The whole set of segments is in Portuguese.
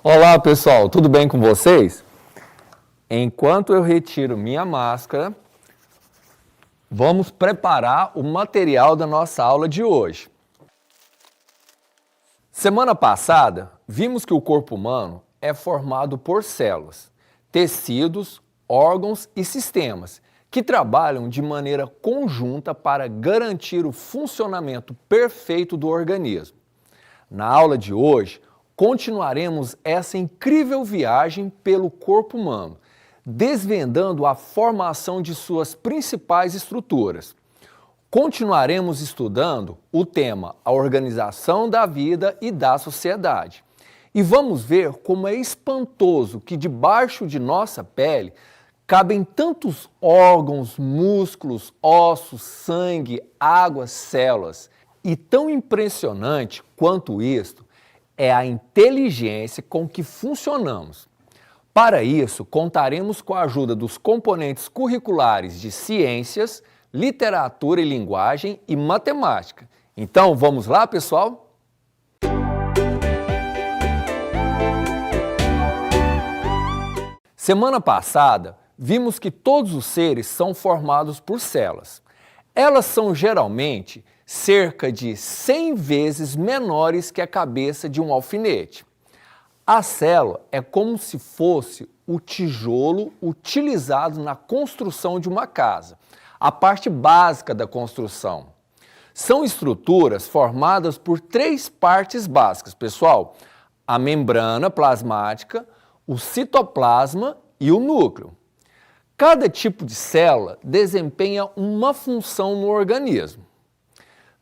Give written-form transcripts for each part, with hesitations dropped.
Olá pessoal, tudo bem com vocês? Enquanto eu retiro minha máscara, vamos preparar o material da nossa aula de hoje. Semana passada, vimos que o corpo humano é formado por células, tecidos, órgãos e sistemas que trabalham de maneira conjunta para garantir o funcionamento perfeito do organismo. Na aula de hoje, continuaremos essa incrível viagem pelo corpo humano, desvendando a formação de suas principais estruturas. Continuaremos estudando o tema a organização da vida e da sociedade. E vamos ver como é espantoso que debaixo de nossa pele cabem tantos órgãos, músculos, ossos, sangue, água, células. E tão impressionante quanto isto é a inteligência com que funcionamos. Para isso, contaremos com a ajuda dos componentes curriculares de ciências, literatura e linguagem e matemática. Então, vamos lá, pessoal? Semana passada, vimos que todos os seres são formados por células. Elas são geralmente cerca de 100 vezes menores que a cabeça de um alfinete. A célula é como se fosse o tijolo utilizado na construção de uma casa, a parte básica da construção. São estruturas formadas por 3 partes básicas, pessoal: a membrana plasmática, o citoplasma e o núcleo. Cada tipo de célula desempenha uma função no organismo.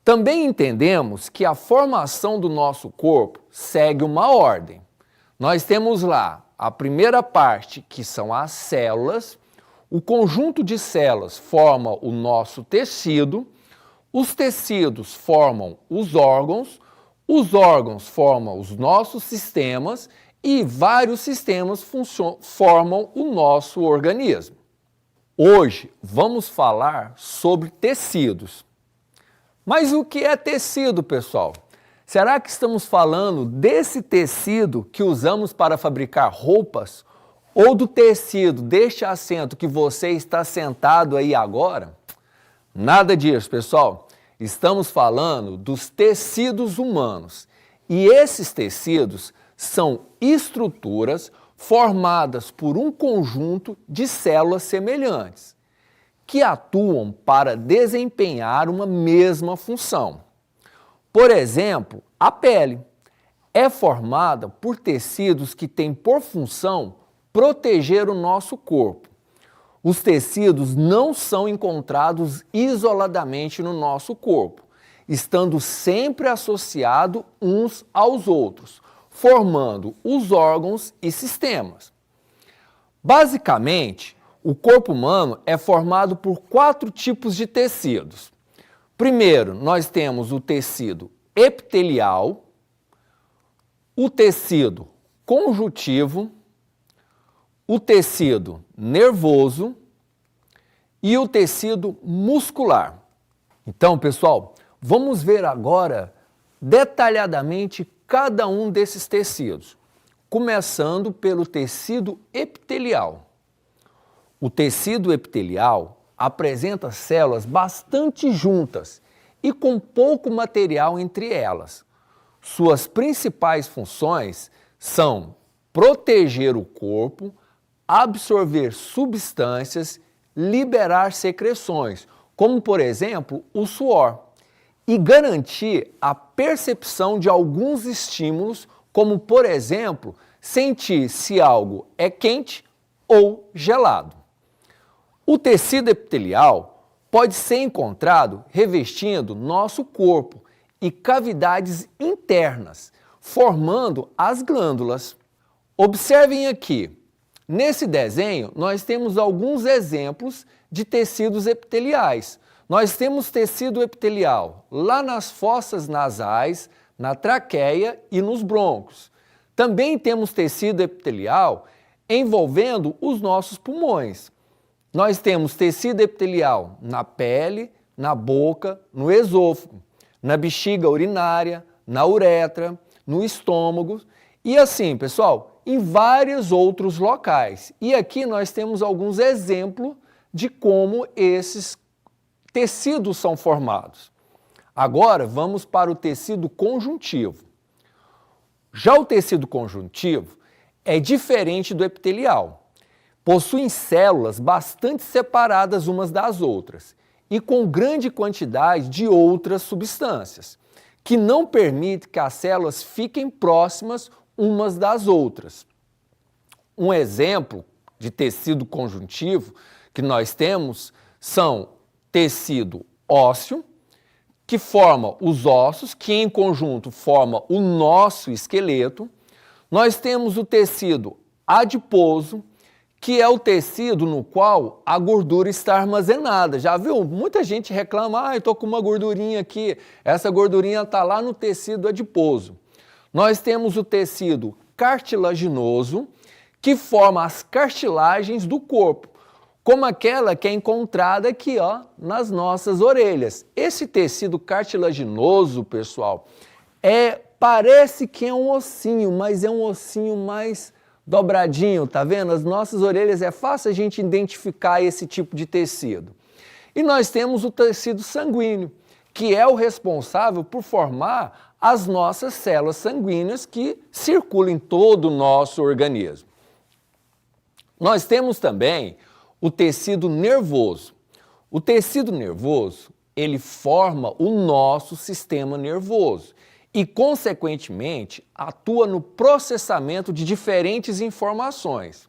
Também entendemos que a formação do nosso corpo segue uma ordem. Nós temos lá a primeira parte, que são as células. O conjunto de células forma o nosso tecido, os tecidos formam os órgãos formam os nossos sistemas e vários sistemas formam o nosso organismo. Hoje vamos falar sobre tecidos. Mas o que é tecido, pessoal? Será que estamos falando desse tecido que usamos para fabricar roupas? Ou do tecido deste assento que você está sentado aí agora? Nada disso, pessoal. Estamos falando dos tecidos humanos. E esses tecidos são estruturas formadas por um conjunto de células semelhantes, que atuam para desempenhar uma mesma função. Por exemplo, a pele é formada por tecidos que têm por função proteger o nosso corpo. Os tecidos não são encontrados isoladamente no nosso corpo, estando sempre associados uns aos outros, formando os órgãos e sistemas. Basicamente, o corpo humano é formado por 4 tipos de tecidos. Primeiro, nós temos o tecido epitelial, o tecido conjuntivo, o tecido nervoso e o tecido muscular. Então, pessoal, vamos ver agora detalhadamente cada um desses tecidos, começando pelo tecido epitelial. O tecido epitelial apresenta células bastante juntas e com pouco material entre elas. Suas principais funções são proteger o corpo, absorver substâncias, liberar secreções, como por exemplo o suor, e garantir a percepção de alguns estímulos, como por exemplo sentir se algo é quente ou gelado. O tecido epitelial pode ser encontrado revestindo nosso corpo e cavidades internas, formando as glândulas. Observem aqui, nesse desenho nós temos alguns exemplos de tecidos epiteliais. Nós temos tecido epitelial lá nas fossas nasais, na traqueia e nos brônquios. Também temos tecido epitelial envolvendo os nossos pulmões. Nós temos tecido epitelial na pele, na boca, no esôfago, na bexiga urinária, na uretra, no estômago E assim, pessoal, em vários outros locais. E aqui nós temos alguns exemplos de como esses tecidos são formados. Agora, vamos para o tecido conjuntivo. Já o tecido conjuntivo é diferente do epitelial. Possuem células bastante separadas umas das outras e com grande quantidade de outras substâncias, que não permite que as células fiquem próximas umas das outras. Um exemplo de tecido conjuntivo que nós temos são tecido ósseo, que forma os ossos, que em conjunto forma o nosso esqueleto. Nós temos o tecido adiposo, que é o tecido no qual a gordura está armazenada. Já viu? Muita gente reclama, eu estou com uma gordurinha aqui. Essa gordurinha está lá no tecido adiposo. Nós temos o tecido cartilaginoso, que forma as cartilagens do corpo, como aquela que é encontrada aqui, ó, nas nossas orelhas. Esse tecido cartilaginoso, pessoal, parece que é um ossinho, mas é um ossinho mais dobradinho, tá vendo? As nossas orelhas é fácil a gente identificar esse tipo de tecido. E nós temos o tecido sanguíneo, que é o responsável por formar as nossas células sanguíneas que circulam em todo o nosso organismo. Nós temos também o tecido nervoso. O tecido nervoso, ele forma o nosso sistema nervoso e, consequentemente, atua no processamento de diferentes informações.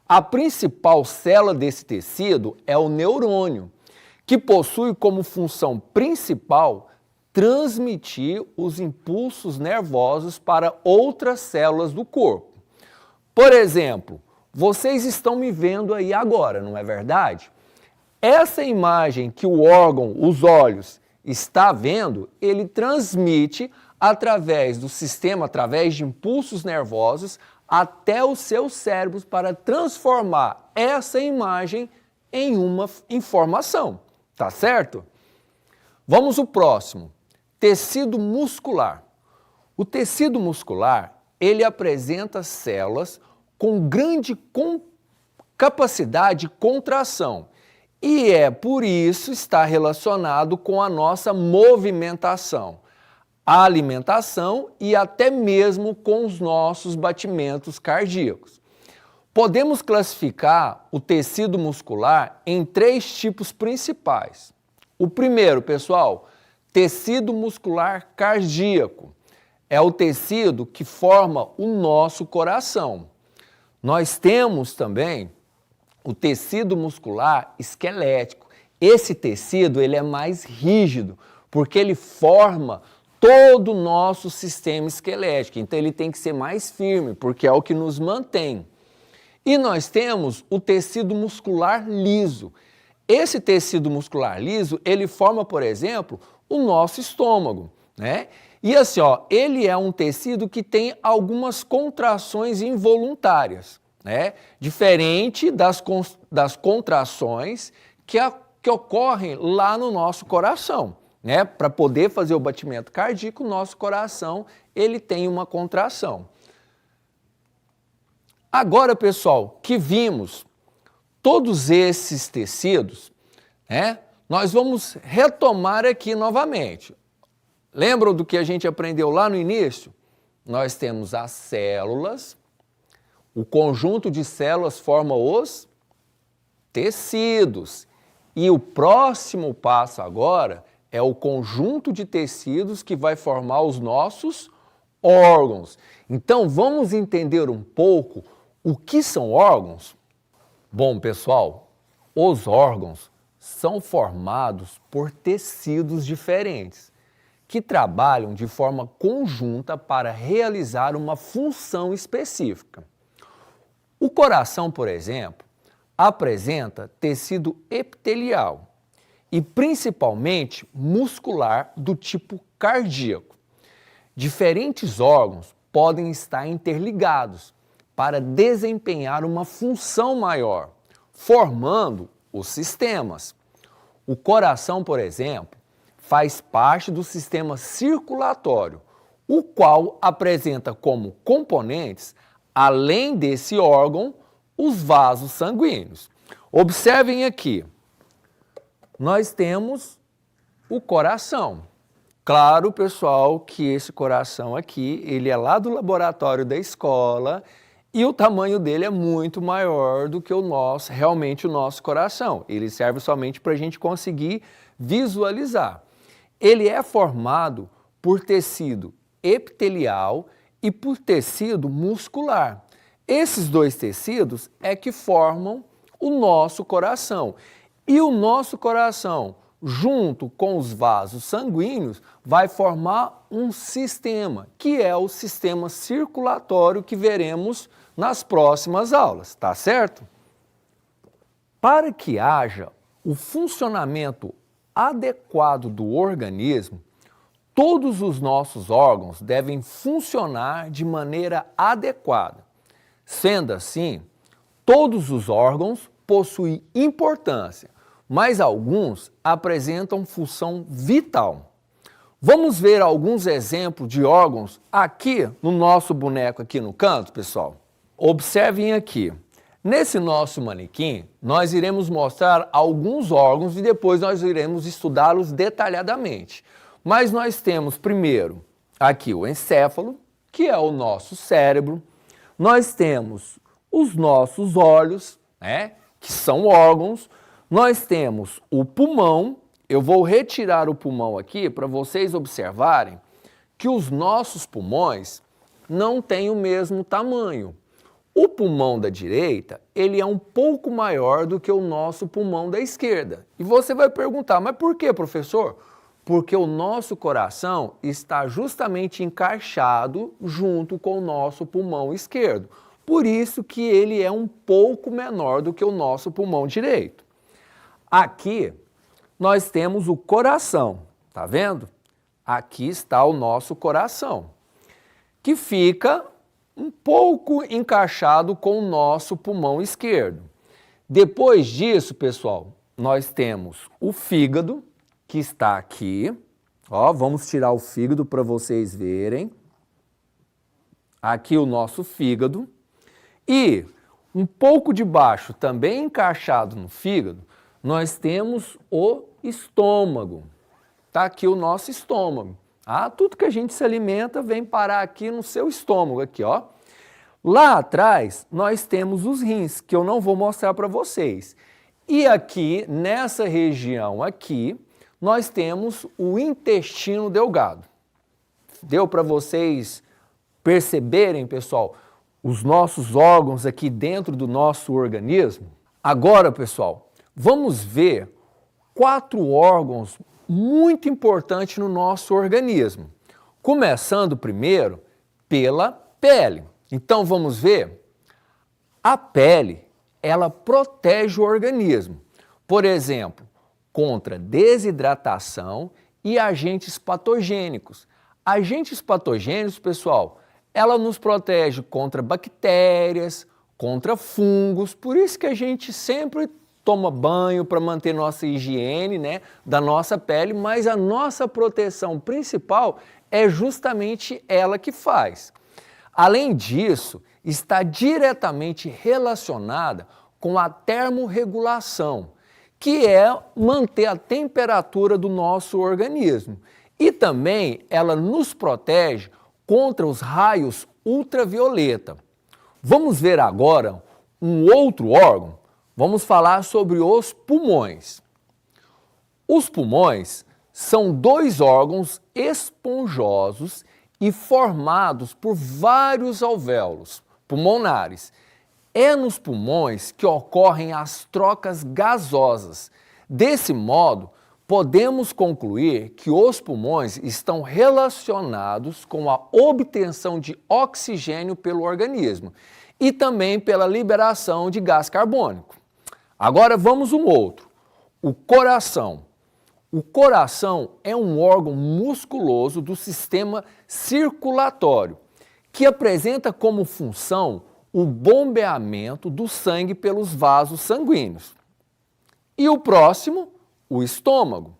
A principal célula desse tecido é o neurônio, que possui como função principal transmitir os impulsos nervosos para outras células do corpo. Por exemplo, vocês estão me vendo aí agora, não é verdade? Essa imagem que o órgão, os olhos, está vendo, ele transmite através do sistema, através de impulsos nervosos, até os seus cérebros para transformar essa imagem em uma informação, tá certo? Vamos ao próximo, tecido muscular. O tecido muscular, ele apresenta células com grande capacidade de contração e por isso está relacionado com a nossa movimentação, a alimentação e até mesmo com os nossos batimentos cardíacos. Podemos classificar o tecido muscular em 3 tipos principais. O primeiro, pessoal, tecido muscular cardíaco. É o tecido que forma o nosso coração. Nós temos também o tecido muscular esquelético. Esse tecido ele é mais rígido, porque ele forma todo o nosso sistema esquelético. Então ele tem que ser mais firme, porque é o que nos mantém. E nós temos o tecido muscular liso. Esse tecido muscular liso, ele forma, por exemplo, o nosso estômago, né? E assim, ó, ele é um tecido que tem algumas contrações involuntárias, né? Diferente das contrações que ocorrem lá no nosso coração, né? Para poder fazer o batimento cardíaco, o nosso coração ele tem uma contração. Agora, pessoal, que vimos todos esses tecidos, né? Nós vamos retomar aqui novamente. Lembram do que a gente aprendeu lá no início? Nós temos as células, o conjunto de células forma os tecidos. E o próximo passo agora é o conjunto de tecidos que vai formar os nossos órgãos. Então vamos entender um pouco o que são órgãos? Bom, pessoal, os órgãos são formados por tecidos diferentes, que trabalham de forma conjunta para realizar uma função específica. O coração, por exemplo, apresenta tecido epitelial e principalmente muscular do tipo cardíaco. Diferentes órgãos podem estar interligados para desempenhar uma função maior, formando os sistemas. O coração, por exemplo, faz parte do sistema circulatório, o qual apresenta como componentes, além desse órgão, os vasos sanguíneos. Observem aqui, nós temos o coração. Claro, pessoal, que esse coração aqui, ele é lá do laboratório da escola e o tamanho dele é muito maior do que realmente o nosso coração. Ele serve somente para a gente conseguir visualizar. Ele é formado por tecido epitelial e por tecido muscular. Esses dois tecidos é que formam o nosso coração. E o nosso coração, junto com os vasos sanguíneos, vai formar um sistema, que é o sistema circulatório que veremos nas próximas aulas, tá certo? Para que haja o funcionamento adequado do organismo, todos os nossos órgãos devem funcionar de maneira adequada. Sendo assim, todos os órgãos possuem importância, mas alguns apresentam função vital. Vamos ver alguns exemplos de órgãos aqui no nosso boneco aqui no canto, pessoal? Observem aqui. Nesse nosso manequim, nós iremos mostrar alguns órgãos e depois nós iremos estudá-los detalhadamente. Mas nós temos primeiro aqui o encéfalo, que é o nosso cérebro. Nós temos os nossos olhos, né, que são órgãos. Nós temos o pulmão. Eu vou retirar o pulmão aqui para vocês observarem que os nossos pulmões não têm o mesmo tamanho. O pulmão da direita, ele é um pouco maior do que o nosso pulmão da esquerda. E você vai perguntar, mas por quê, professor? Porque o nosso coração está justamente encaixado junto com o nosso pulmão esquerdo. Por isso que ele é um pouco menor do que o nosso pulmão direito. Aqui nós temos o coração, tá vendo? Aqui está o nosso coração, que fica um pouco encaixado com o nosso pulmão esquerdo. Depois disso, pessoal, nós temos o fígado, que está aqui. Ó, vamos tirar o fígado para vocês verem. Aqui o nosso fígado. E um pouco de baixo, também encaixado no fígado, nós temos o estômago. Está aqui o nosso estômago. Ah, tudo que a gente se alimenta vem parar aqui no seu estômago, aqui, ó. Lá atrás, nós temos os rins, que eu não vou mostrar para vocês. E aqui, nessa região aqui, nós temos o intestino delgado. Deu para vocês perceberem, pessoal, os nossos órgãos aqui dentro do nosso organismo? Agora, pessoal, vamos ver 4 órgãos muito importantes no nosso organismo. Começando primeiro pela pele. Então vamos ver? A pele, ela protege o organismo. Por exemplo, contra desidratação e agentes patogênicos. Agentes patogênicos, pessoal, ela nos protege contra bactérias, contra fungos, por isso que a gente sempre toma banho para manter nossa higiene, né, da nossa pele, mas a nossa proteção principal é justamente ela que faz. Além disso, está diretamente relacionada com a termorregulação, que é manter a temperatura do nosso organismo. E também ela nos protege contra os raios ultravioleta. Vamos ver agora um outro órgão. Vamos falar sobre os pulmões. Os pulmões são 2 órgãos esponjosos e formados por vários alvéolos pulmonares. É nos pulmões que ocorrem as trocas gasosas. Desse modo, podemos concluir que os pulmões estão relacionados com a obtenção de oxigênio pelo organismo e também pela liberação de gás carbônico. Agora vamos um outro, o coração. O coração é um órgão musculoso do sistema circulatório, que apresenta como função o bombeamento do sangue pelos vasos sanguíneos. E o próximo, o estômago.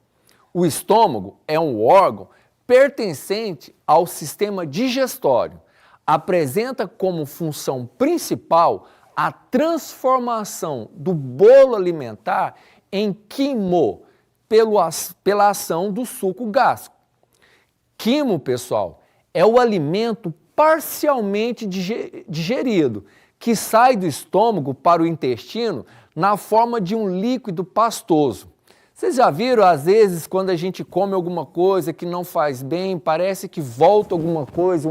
O estômago é um órgão pertencente ao sistema digestório. Apresenta como função principal a transformação do bolo alimentar em quimo pela ação do suco gástrico. Quimo, pessoal, é o alimento parcialmente digerido, que sai do estômago para o intestino na forma de um líquido pastoso. Vocês já viram, às vezes, quando a gente come alguma coisa que não faz bem, parece que volta alguma coisa,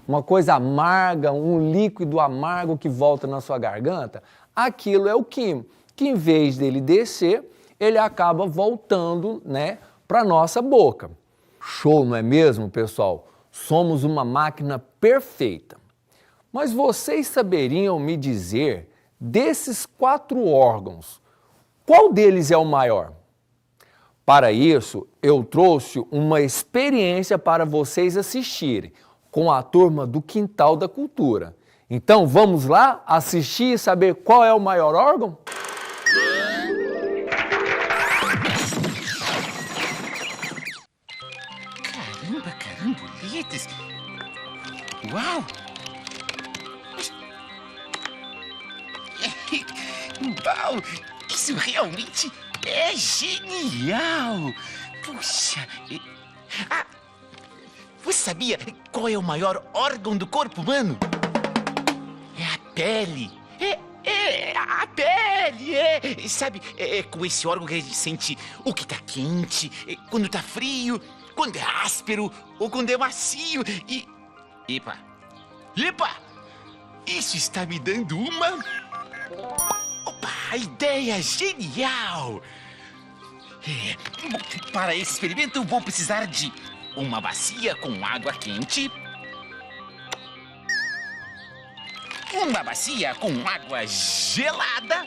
uma coisa amarga, um líquido amargo que volta na sua garganta? Aquilo é o quimo, que em vez dele descer, ele acaba voltando, né, para a nossa boca. Show, não é mesmo, pessoal? Somos uma máquina perfeita. Mas vocês saberiam me dizer, desses 4 órgãos, qual deles é o maior? Para isso, eu trouxe uma experiência para vocês assistirem com a turma do Quintal da Cultura. Então, vamos lá assistir e saber qual é o maior órgão? Caramboletes! Uau! Uau! Isso realmente é genial! Puxa! Ah! Você sabia qual é o maior órgão do corpo humano? É a pele! A pele! Sabe, com esse órgão que a gente sente o que tá quente, quando tá frio, quando é áspero ou quando é macio. E... Epa! Isso está me dando uma... Opa! Ideia genial! Bom, para esse experimento, vou precisar de uma bacia com água quente, uma bacia com água gelada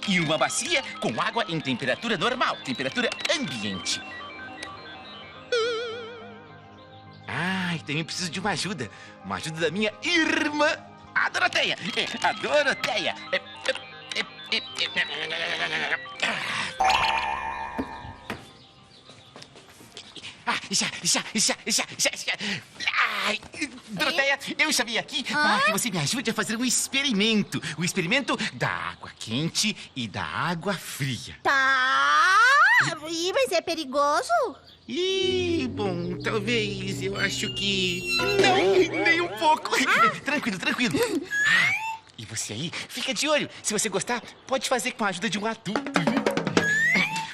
e uma bacia com água em temperatura normal, temperatura ambiente. Ah, e também preciso de uma ajuda da minha irmã, a Doroteia. A Doroteia. Já. Ai, Doroteia, eu já vim aqui para que você me ajude a fazer um experimento. O experimento da água quente e da água fria. Tá, mas é perigoso? Bom, talvez, eu acho que... Não, nem um pouco. Tranquilo. E você aí, fica de olho. Se você gostar, pode fazer com a ajuda de um adulto.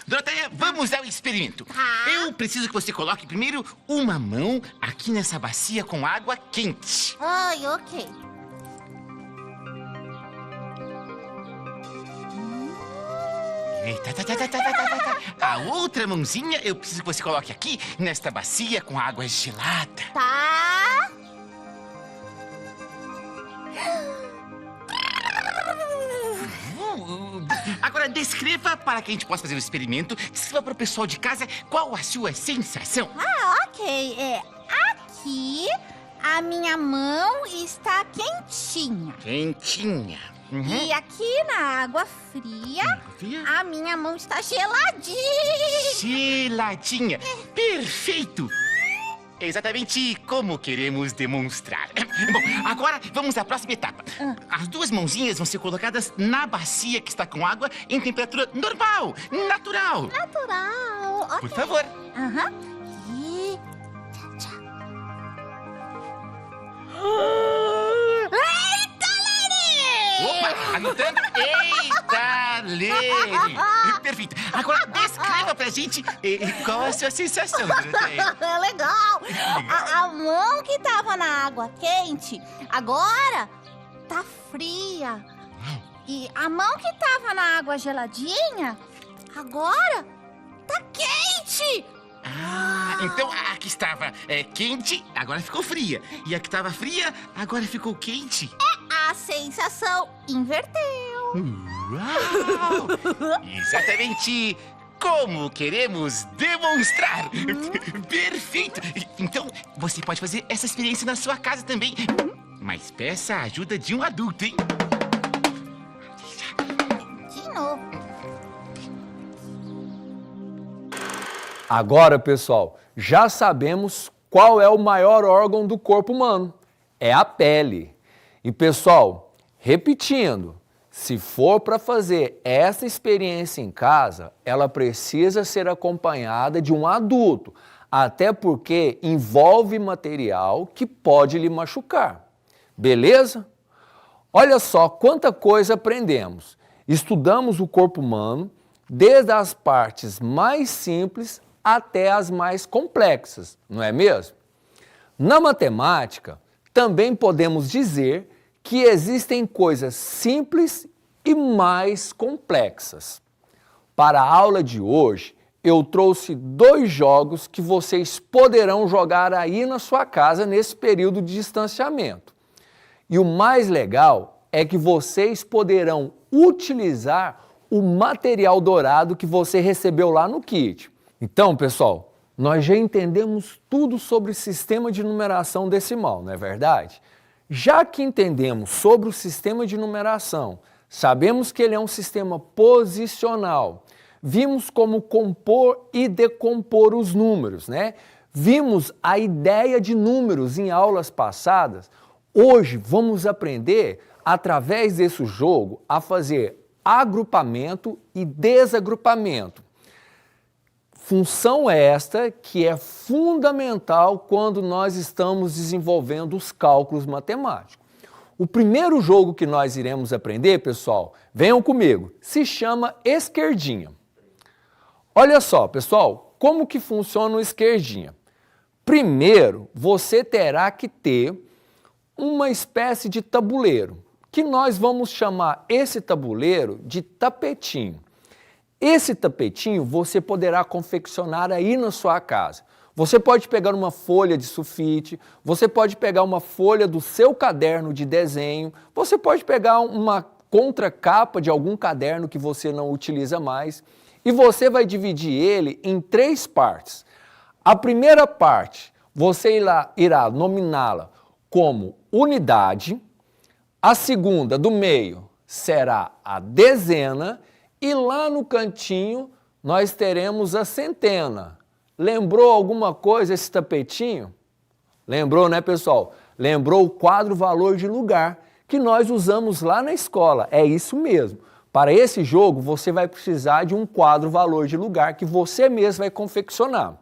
Doroteia, vamos ao experimento. Eu preciso que você coloque primeiro uma mão aqui nessa bacia com água quente. Ai, ok. A outra mãozinha eu preciso que você coloque aqui nesta bacia com água gelada. Tá. Agora descreva, para que a gente possa fazer o experimento, descreva para o pessoal de casa qual a sua sensação. Ok. Aqui a minha mão está quentinha. Quentinha. E aqui na água fria, a minha mão está geladinha. Geladinha. Perfeito. Exatamente como queremos demonstrar. Bom, agora vamos à próxima etapa. As 2 mãozinhas vão ser colocadas na bacia que está com água em temperatura normal, natural. Natural. Ok. Por favor. E... Opa, anotando. Eita, Lene. Perfeito. Agora descreva pra gente qual a sua sensação, Doroteia. Legal. A mão que tava na água quente, agora tá fria. E a mão que tava na água geladinha, agora tá quente. Então a que estava quente, agora ficou fria. E a que estava fria, agora ficou quente. A sensação inverteu. Uau! Exatamente como queremos demonstrar. Perfeito! Então, você pode fazer essa experiência na sua casa também. Mas peça a ajuda de um adulto, hein? De novo. Agora, pessoal, já sabemos qual é o maior órgão do corpo humano. É a pele. E, pessoal, repetindo, se for para fazer essa experiência em casa, ela precisa ser acompanhada de um adulto, até porque envolve material que pode lhe machucar. Beleza? Olha só quanta coisa aprendemos. Estudamos o corpo humano, desde as partes mais simples até as mais complexas, não é mesmo? Na matemática, também podemos dizer que existem coisas simples e mais complexas. Para a aula de hoje, eu trouxe 2 jogos que vocês poderão jogar aí na sua casa nesse período de distanciamento. E o mais legal é que vocês poderão utilizar o material dourado que você recebeu lá no kit. Então, pessoal, nós já entendemos tudo sobre o sistema de numeração decimal, não é verdade? Já que entendemos sobre o sistema de numeração, sabemos que ele é um sistema posicional, vimos como compor e decompor os números, né? Vimos a ideia de números em aulas passadas. Hoje vamos aprender, através desse jogo, a fazer agrupamento e desagrupamento. Função esta que é fundamental quando nós estamos desenvolvendo os cálculos matemáticos. O primeiro jogo que nós iremos aprender, pessoal, venham comigo, se chama esquerdinha. Olha só, pessoal, como que funciona o esquerdinha? Primeiro, você terá que ter uma espécie de tabuleiro, que nós vamos chamar esse tabuleiro de tapetinho. Esse tapetinho você poderá confeccionar aí na sua casa. Você pode pegar uma folha de sulfite, você pode pegar uma folha do seu caderno de desenho, você pode pegar uma contracapa de algum caderno que você não utiliza mais e você vai dividir ele em 3 partes. A primeira parte, você irá nominá-la como unidade, a segunda, do meio, será a dezena e lá no cantinho nós teremos a centena. Lembrou alguma coisa esse tapetinho? Lembrou, né, pessoal? Lembrou o quadro valor de lugar que nós usamos lá na escola. É isso mesmo. Para esse jogo, você vai precisar de um quadro valor de lugar que você mesmo vai confeccionar.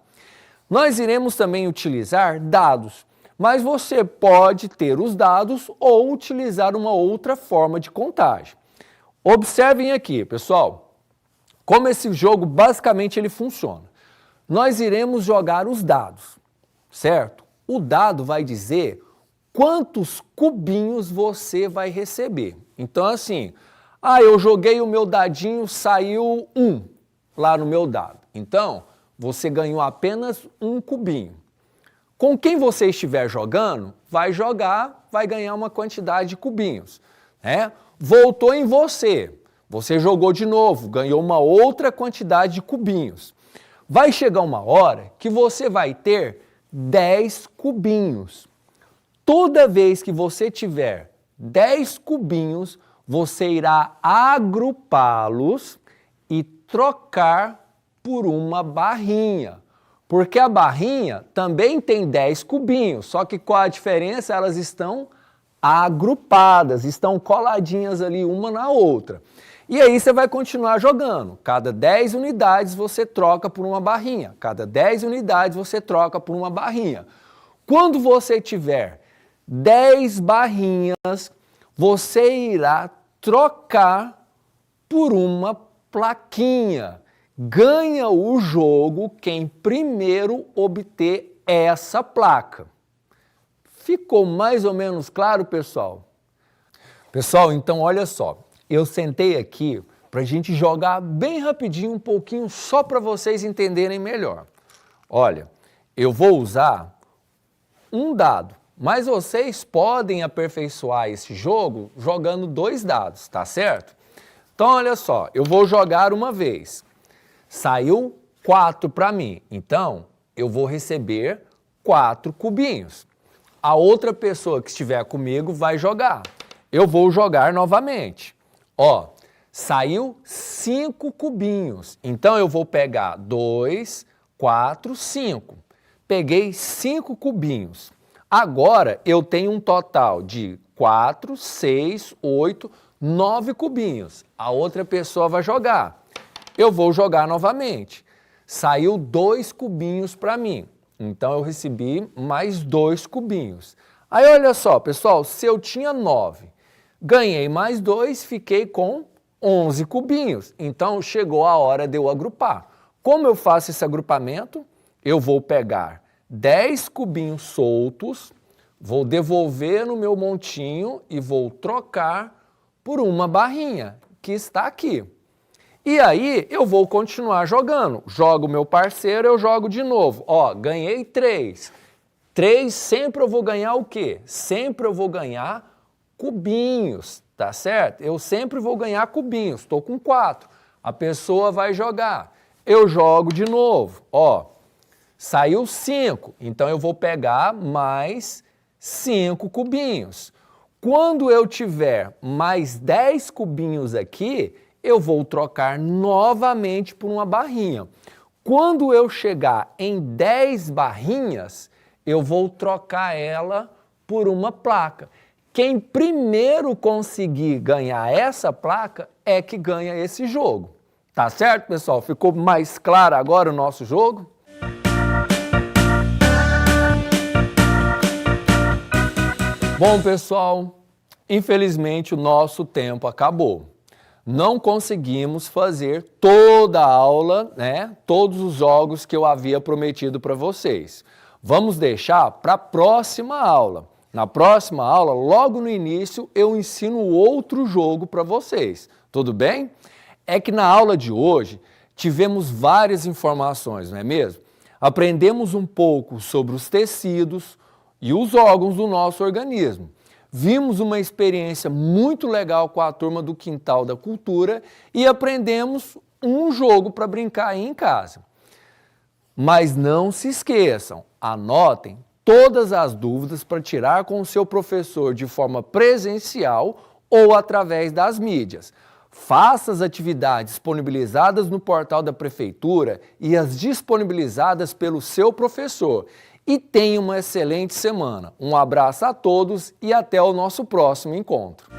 Nós iremos também utilizar dados, mas você pode ter os dados ou utilizar uma outra forma de contagem. Observem aqui, pessoal, como esse jogo basicamente ele funciona. Nós iremos jogar os dados, certo? O dado vai dizer quantos cubinhos você vai receber. Então assim, eu joguei o meu dadinho, saiu 1 lá no meu dado. Então, você ganhou apenas 1 cubinho. Com quem você estiver jogando, vai jogar, vai ganhar uma quantidade de cubinhos, né? Voltou em você, você jogou de novo, ganhou uma outra quantidade de cubinhos. Vai chegar uma hora que você vai ter 10 cubinhos. Toda vez que você tiver 10 cubinhos, você irá agrupá-los e trocar por uma barrinha. Porque a barrinha também tem 10 cubinhos, só que qual a diferença? Elas estão agrupadas, estão coladinhas ali uma na outra. E aí você vai continuar jogando. Cada 10 unidades você troca por uma barrinha. Cada 10 unidades você troca por uma barrinha. Quando você tiver 10 barrinhas, você irá trocar por uma plaquinha. Ganha o jogo quem primeiro obter essa placa. Ficou mais ou menos claro, pessoal? Pessoal, então olha só, eu sentei aqui para a gente jogar bem rapidinho, um pouquinho, só para vocês entenderem melhor. Olha, eu vou usar um dado, mas vocês podem aperfeiçoar esse jogo jogando 2 dados, tá certo? Então olha só, eu vou jogar uma vez. Saiu 4 para mim, então eu vou receber 4 cubinhos. A outra pessoa que estiver comigo vai jogar. Eu vou jogar novamente. Ó, saiu 5 cubinhos. Então eu vou pegar 2, 4, 5. Peguei 5 cubinhos. Agora eu tenho um total de 4, 6, 8, 9 cubinhos. A outra pessoa vai jogar. Eu vou jogar novamente. Saiu 2 cubinhos para mim. Então eu recebi mais 2 cubinhos. Aí olha só, pessoal, se eu tinha 9, ganhei mais 2, fiquei com 11 cubinhos. Então chegou a hora de eu agrupar. Como eu faço esse agrupamento? Eu vou pegar 10 cubinhos soltos, vou devolver no meu montinho e vou trocar por uma barrinha que está aqui. E aí eu vou continuar jogando. Jogo o meu parceiro, eu jogo de novo. Ó, ganhei 3. 3 sempre eu vou ganhar o quê? Sempre eu vou ganhar cubinhos, tá certo? Eu sempre vou ganhar cubinhos. Estou com 4. A pessoa vai jogar. Eu jogo de novo. Ó, saiu 5. Então eu vou pegar mais 5 cubinhos. Quando eu tiver mais 10 cubinhos aqui, eu vou trocar novamente por uma barrinha. Quando eu chegar em 10 barrinhas, eu vou trocar ela por uma placa. Quem primeiro conseguir ganhar essa placa é que ganha esse jogo. Tá certo, pessoal? Ficou mais claro agora o nosso jogo? Bom, pessoal, infelizmente o nosso tempo acabou. Não conseguimos fazer toda a aula, né? Todos os jogos que eu havia prometido para vocês. Vamos deixar para a próxima aula. Na próxima aula, logo no início, eu ensino outro jogo para vocês. Tudo bem? É que na aula de hoje tivemos várias informações, não é mesmo? Aprendemos um pouco sobre os tecidos e os órgãos do nosso organismo. Vimos uma experiência muito legal com a turma do Quintal da Cultura e aprendemos um jogo para brincar aí em casa. Mas não se esqueçam, anotem todas as dúvidas para tirar com o seu professor de forma presencial ou através das mídias. Faça as atividades disponibilizadas no portal da Prefeitura e as disponibilizadas pelo seu professor. E tenha uma excelente semana. Um abraço a todos e até o nosso próximo encontro.